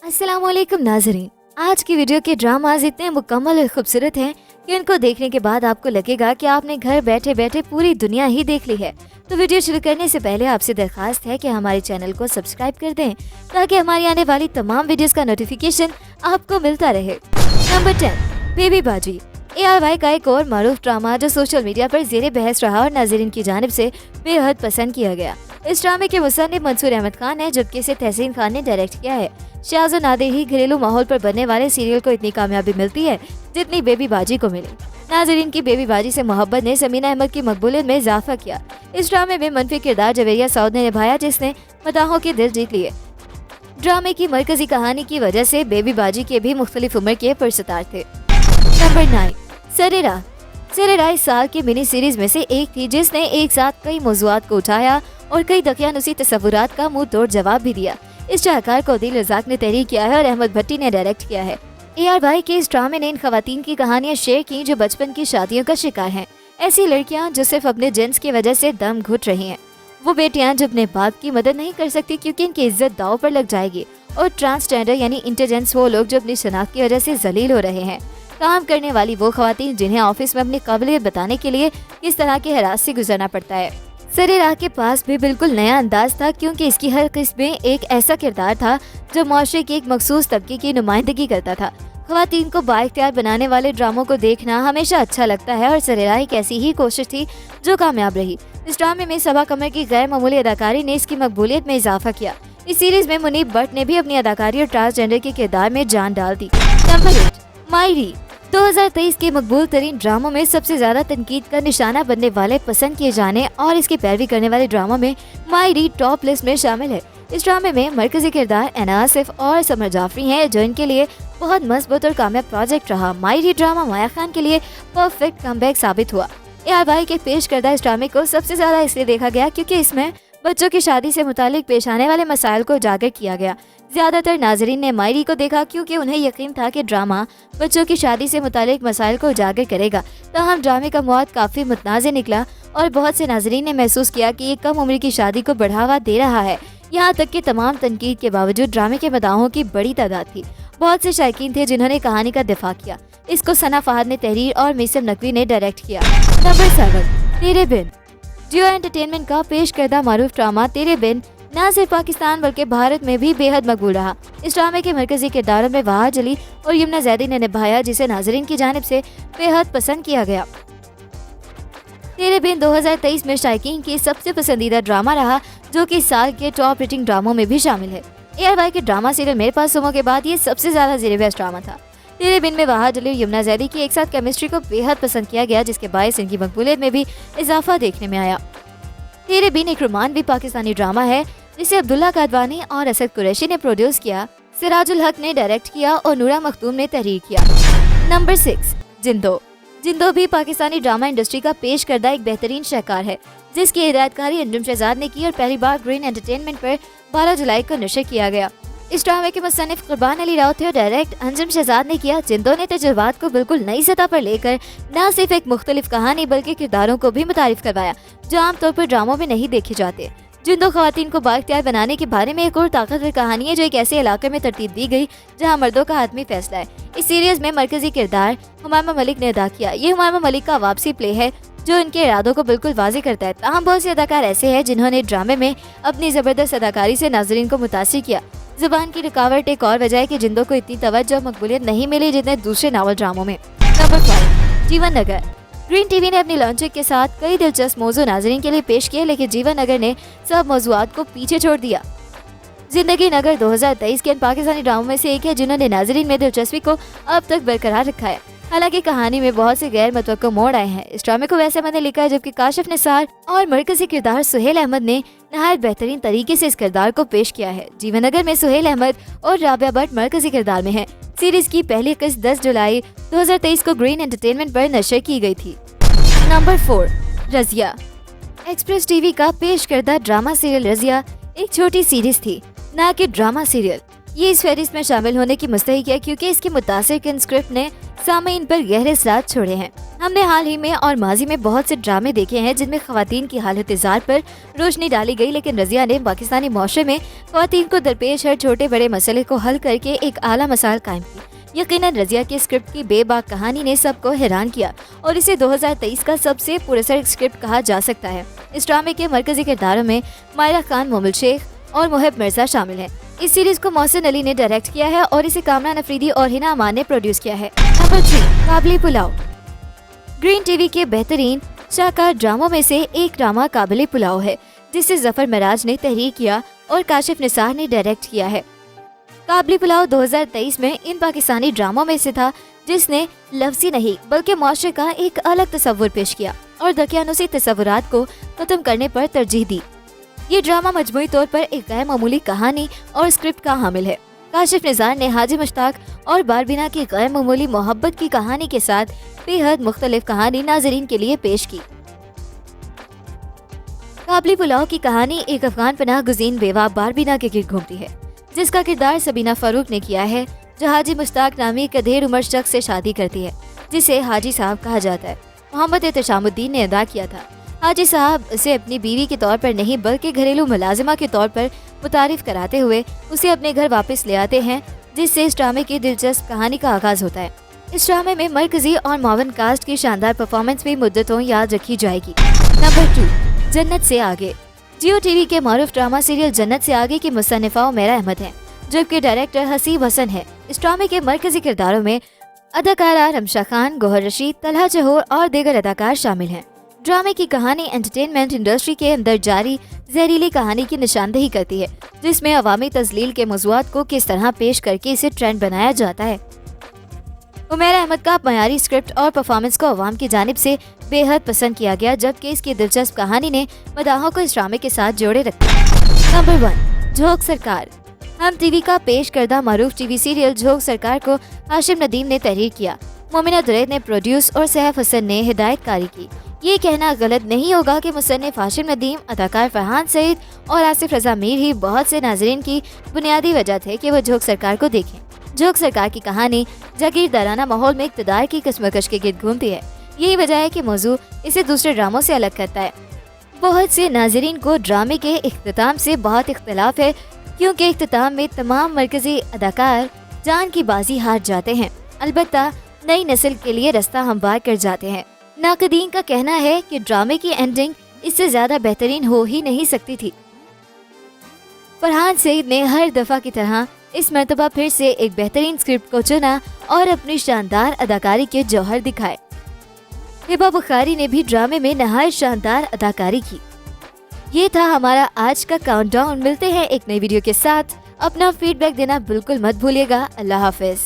अस्सलाम वालेकुम नाज़रीन। आज की वीडियो के ड्रामाज इतने मुकम्मल और खूबसूरत हैं कि इनको देखने के बाद आपको लगेगा कि आपने घर बैठे बैठे पूरी दुनिया ही देख ली है। तो वीडियो शुरू करने से पहले आपसे दरख्वास्त है कि हमारे चैनल को सब्सक्राइब कर दें ताकि हमारी आने वाली तमाम वीडियोस का नोटिफिकेशन आपको मिलता रहे। नंबर 10, बेबी बाजी। ARY का एक और मारूफ ड्रामा जो सोशल मीडिया पर ज़ेरे बहस रहा और नाज़रीन की जानिब से बेहद पसंद किया गया। इस ड्रामे के मुसन्निफ मंसूर अहमद खान है, जबकि इसे तहसीन खान ने डायरेक्ट किया है। शाज़ और नादिर ही घरेलू माहौल पर बनने वाले सीरियल को इतनी कामयाबी मिलती है जितनी बेबी बाजी को मिली। नाज़रीन की बेबी बाजी से मोहब्बत ने समीना अहमद की मकबूलियत में इजाफा किया। इस ड्रामे में मनफी किरदार जवेरिया सऊद ने निभाया, जिसने मदाहों के दिल जीत लिए। ड्रामे की मरकजी कहानी की वजह से बेबी बाजी के भी मुख्तलिफ उम्र के पुरस्तार थे। नंबर 9, सरे राह। सरे राह इस साल की मिनी सीरीज में से एक थी जिसने एक साथ कई मौज़ूआत को उठाया और कई दकियानुसी तसव्वुरात का मुंह तोड़ जवाब भी दिया। इस शाहकार को दिल रज़ाक ने तहरीर किया है और अहमद भट्टी ने डायरेक्ट किया है। ARY के इस ड्रामे ने इन खवातीन की कहानियां शेयर की जो बचपन की शादियों का शिकार हैं। ऐसी लड़कियां जो सिर्फ अपने जिन्स की वजह से दम घुट रही हैं, वो बेटियां जो अपने बाप की मदद नहीं कर सकती क्योंकि इनकी इज्जत दांव पर लग जाएगी, और ट्रांसजेंडर यानी इंटरजेंस वो लोग जो अपनी शनाख्त की वजह से जलील हो रहे हैं। काम करने वाली वो खवातीन जिन्हें ऑफिस में अपनी काबिलियत बताने के लिए किस तरह के हरास से गुजरना पड़ता है। सरे राह के पास भी बिल्कुल नया अंदाज था क्योंकि इसकी हर किस्म में एक ऐसा किरदार था जो मुआशरे के एक मखसूस तबके की नुमाइंदगी करता था। खवातीन को बाइख्तियार बनाने वाले ड्रामों को देखना हमेशा अच्छा लगता है और सरे राह एक ऐसी ही कोशिश थी जो कामयाब रही। इस ड्रामे में सबा कमर की गैर मामूली अदाकारी ने इसकी मकबूलियत में इजाफा किया। इस सीरीज में मुनीब भट्ट ने भी अपनी अदाकारी और ट्रांसजेंडर के किरदार में जान डाल दी। नंबर 8, मायरी। 2023 के मकबूल तरीन ड्रामों में सबसे ज्यादा तनकीद का निशाना बनने वाले, पसंद किए जाने और इसकी पैरवी करने वाले ड्रामों में मायरी टॉप लिस्ट में शामिल है। इस ड्रामे में मरकजी किरदार एना आसिफ और समर जाफरी हैं, जो इनके लिए बहुत मजबूत और कामयाब प्रोजेक्ट रहा। मायरी ड्रामा माया खान के लिए परफेक्ट कमबैक साबित हुआ। ARY के पेश करदा इस ड्रामे को सबसे ज्यादा इसलिए देखा गया क्योंकि इसमें बच्चों की शादी से मुतालिक पेश आने वाले मसाइल को उजागर किया गया। ज्यादातर नाजरीन ने मायरी को देखा क्योंकि उन्हें यकीन था कि ड्रामा बच्चों की शादी से मुतालिक मसाइल को उजागर करेगा। ताहम ड्रामे का मौत काफी मुतनाज़ निकला और बहुत से नाजरीन ने महसूस किया कि ये कम उम्र की शादी को बढ़ावा दे रहा है। यहाँ तक कि तमाम तनकीद के बावजूद ड्रामे के मदाहों की बड़ी तादाद थी। बहुत से शायकीन थे जिन्होंने कहानी का दिफा किया। इसको सना फहद ने तहरीर और मीसम नकवी ने डायरेक्ट किया। नंबर 7, तेरे बिन। जियो एंटरटेनमेंट का पेश करदा मारूफ ड्रामा तेरे बिन न सिर्फ पाकिस्तान बल्कि भारत में भी बेहद मकबूल रहा। इस ड्रामे के मरकजी किरदारों में वहाज अली और यमुना जैदी ने निभाया, जिसे नाजरीन की जानिब से बेहद पसंद किया गया। तेरे बिन 2023 में शायकीन की सबसे पसंदीदा ड्रामा रहा, जो कि इस साल के टॉप रेटिंग ड्रामों में भी शामिल है। ARY के ड्रामा सीरियल मेरे पास सुमो के बाद ये सबसे ज्यादा ज़ेरे बहस ड्रामा था। तेरे बिन में वहाज अली और यमुना जैदी की एक साथ केमिस्ट्री को बेहद पसंद किया गया, जिसके बायस इनकी मकबूलियत में भी इजाफा देखने में आया। तेरे बिन एक रोमांटिक पाकिस्तानी ड्रामा है जिसे अब्दुल्ला कादवानी और असद कुरैशी ने प्रोड्यूस किया, सिराजुल हक ने डायरेक्ट किया और नूरा मखदूम ने तहरीर किया। नंबर 6, जिंदो। जिंदो भी पाकिस्तानी ड्रामा इंडस्ट्री का पेश करदा एक बेहतरीन शाहकार है, जिसकी हिदायतकारी अंजुम शहजाद ने की और पहली बार ग्रीन एंटरटेनमेंट पर 12 जुलाई को नशर किया गया। इस ड्रामे के मुसन्निफ कुर्बान अली राव थे और डायरेक्ट अंजुम शहजाद ने किया। जिंदो ने तजुर्बात को बिल्कुल नई सतह पर लेकर न सिर्फ एक मुख्तलिफ कहानी बल्कि किरदारों को भी मुतारिफ करवाया जो आमतौर पर ड्रामों में नहीं देखे जाते। जिंदो खवातीन को बाइख्तियार बनाने के बारे में एक और ताकतवर कहानी है जो एक ऐसे इलाके में तरतीब दी गई जहां मर्दों का हातमी फैसला है। इस सीरीज में मरकजी किरदार हुमामा मलिक ने अदा किया। ये हुमामा मलिक का वापसी प्ले है जो इनके इरादों को बिल्कुल वाज़ेह करता है। ताहम बहुत से अदाकार ऐसे हैं जिन्होंने ड्रामे में अपनी ज़बरदस्त अदाकारी से नाजरीन को मुतासिर किया। जुबान की रुकावट एक और वजह है कि जिंदो को इतनी तवज्जो और मकबूलियत नहीं मिली जितने दूसरे नावल ड्रामों में। नंबर 5, जीवन नगर। ग्रीन टीवी ने अपनी लॉन्चिंग के साथ कई दिलचस्प मौजू नाजरीन के लिए पेश किए, लेकिन जीवन नगर ने सब मौजूआत को पीछे छोड़ दिया। जिंदगी नगर 2023 के पाकिस्तानी ड्रामों में से एक है जिन्होंने नाजरीन में दिलचस्पी को अब तक बरकरार रखा है। हालांकि कहानी में बहुत से गैर मुतवक्को मोड़ आए हैं। इस ड्रामे को वैसे मैंने लिखा है जबकि काशिफ निसार और मरकजी किरदार सुहेल अहमद ने नहायत बेहतरीन तरीके से इस किरदार को पेश किया है। जीवन नगर में सुहेल अहमद और राबिया भट्ट मरकजी किरदार में हैं। सीरीज की पहली किस्त 10 जुलाई 2023 को ग्रीन एंटरटेनमेंट पर नशर की गई थी। नंबर 4, रजिया। एक्सप्रेस टीवी का पेश करदा ड्रामा सीरियल रजिया एक छोटी सीरीज थी, ना कि ड्रामा सीरियल। ये इस फहरिस्त में शामिल होने की मुस्तहिक है क्योंकि इसकी मुतासिर किन स्क्रिप्ट ने सामीन पर गहरे असरात छोड़े हैं। हमने हाल ही में और माजी में बहुत से ड्रामे देखे हैं जिनमें खवातीन की हालत जार पर रोशनी डाली गई, लेकिन रज़िया ने पाकिस्तानी माशरे में खवातीन को दरपेश हर छोटे बड़े मसले को हल करके एक आला मिसाल कायम की। यकीनन रज़िया की स्क्रिप्ट की बेबाक कहानी ने सबको हैरान किया और इसे 2023 का सबसे पुरअसर स्क्रिप्ट कहा जा सकता है। इस ड्रामे के मरकजी किरदारों में मायरा खान, मोमिल शेख और मुहिब मिर्जा शामिल हैं। इस सीरीज को मोहसिन अली ने डायरेक्ट किया है और इसे कामरान अफरीदी और हिना अमान ने प्रोड्यूस किया है। नंबर 3, काबली पुलाव। ग्रीन टीवी के बेहतरीन शाहकार ड्रामों में से एक ड्रामा काबली पुलाव है, जिसे जफर मराज ने तहरीर किया और काशिफ निसार ने डायरेक्ट किया है। काबली पुलाव 2023 में इन पाकिस्तानी ड्रामों में से था जिसने लफ्जी नहीं बल्कि मुआशरे का एक अलग तस्वुर पेश किया और दकियानुसी तस्वुरात को खत्म करने पर तरजीह दी। ये ड्रामा मजमूई तौर पर एक गैर मामूली कहानी और स्क्रिप्ट का हामिल है। काशिफ निसार ने हाजी मुश्ताक और बारबीना की गैर मामूली मोहब्बत की कहानी के साथ बेहद मुख्तलिफ कहानी नाजरीन के लिए पेश की। काबली पुलाव की कहानी एक अफगान पनाह गुज़ीन बेवा बारबीना के गिर्द घूमती है, जिसका किरदार सबीना फारूक ने किया है, जो हाजी मुश्ताक नामी एक अधेड़ उम्र शख्स से शादी करती है जिसे हाजी साहब कहा जाता है। मोहम्मद एहतशामुद्दीन ने अदा किया था। हाजी साहब उसे अपनी बीवी के तौर पर नहीं बल्कि घरेलू मुलाजिमा के तौर पर मुतारिफ कराते हुए उसे अपने घर वापस ले आते हैं, जिससे इस ड्रामे की दिलचस्प कहानी का आगाज होता है। इस ड्रामे में मरकजी और मावन कास्ट की शानदार परफॉर्मेंस भी मुद्दतों याद रखी जाएगी। नंबर 2, जन्नत से आगे। जियो टीवी के मारूफ ड्रामा सीरियल जन्नत से आगे की मुसन्निफा उमैरा अहमद है, जबकि डायरेक्टर हसीब हसन है। इस ड्रामे के मरकजी किरदारों में अदाकारा रमशा खान, गोहर रशीद, तलहा जहूर और दीगर अदाकार शामिल हैं। ड्रामे की कहानी एंटरटेनमेंट इंडस्ट्री के अंदर जारी जहरीली कहानी की निशानदेही करती है, जिसमें अवामी तजलील के मौज़ूआत को किस तरह पेश करके इसे ट्रेंड बनाया जाता है। उमैरा अहमद का मयारी स्क्रिप्ट और परफॉर्मेंस को अवाम की जानिब से बेहद पसंद किया गया, जबकि इसकी दिलचस्प कहानी ने मदाहों को इस ड्रामे के साथ जोड़े रखा। नंबर 1, झोंक सरकार। हम टीवी का पेश करदा मारूफ टीवी सीरियल झोंक सरकार को हाशिम नदीम ने तहरीर किया, मोमिना दुरैद ने प्रोड्यूस और सैफ हसन ने हिदायतकारी की। ये कहना गलत नहीं होगा कि मुसन्निफ हाशिम नदीम, अदाकार फरहान सईद और आसिफ रजा मीर ही बहुत से नाजरीन की बुनियादी वजह थे कि वो झोंक सरकार को देखें। झोंक सरकार की कहानी जागीरदाराना माहौल में इक़्तिदार की कशमकश के गिर्द घूमती है। यही वजह है कि मौजू इसे दूसरे ड्रामों से अलग करता है। बहुत से नाजरीन को ड्रामे के इख्तिताम से बहुत इख्तलाफ है, क्योंकि इख्तिताम में तमाम मरकजी अदाकार जान की बाजी हार जाते हैं, अलबत्ता नई नस्ल के लिए रास्ता हमवार कर जाते हैं। नाक़दीन का कहना है कि ड्रामे की एंडिंग इससे ज्यादा बेहतरीन हो ही नहीं सकती थी। फरहान सईद ने हर दफा की तरह इस मर्तबा फिर से एक बेहतरीन स्क्रिप्ट को चुना और अपनी शानदार अदाकारी के जौहर दिखाए। हिबा बुखारी ने भी ड्रामे में नहायत शानदार अदाकारी की। ये था हमारा आज का काउंटडाउन। मिलते हैं एक नई वीडियो के साथ। अपना फीडबैक देना बिल्कुल मत भूलिएगा। अल्लाह हाफिज।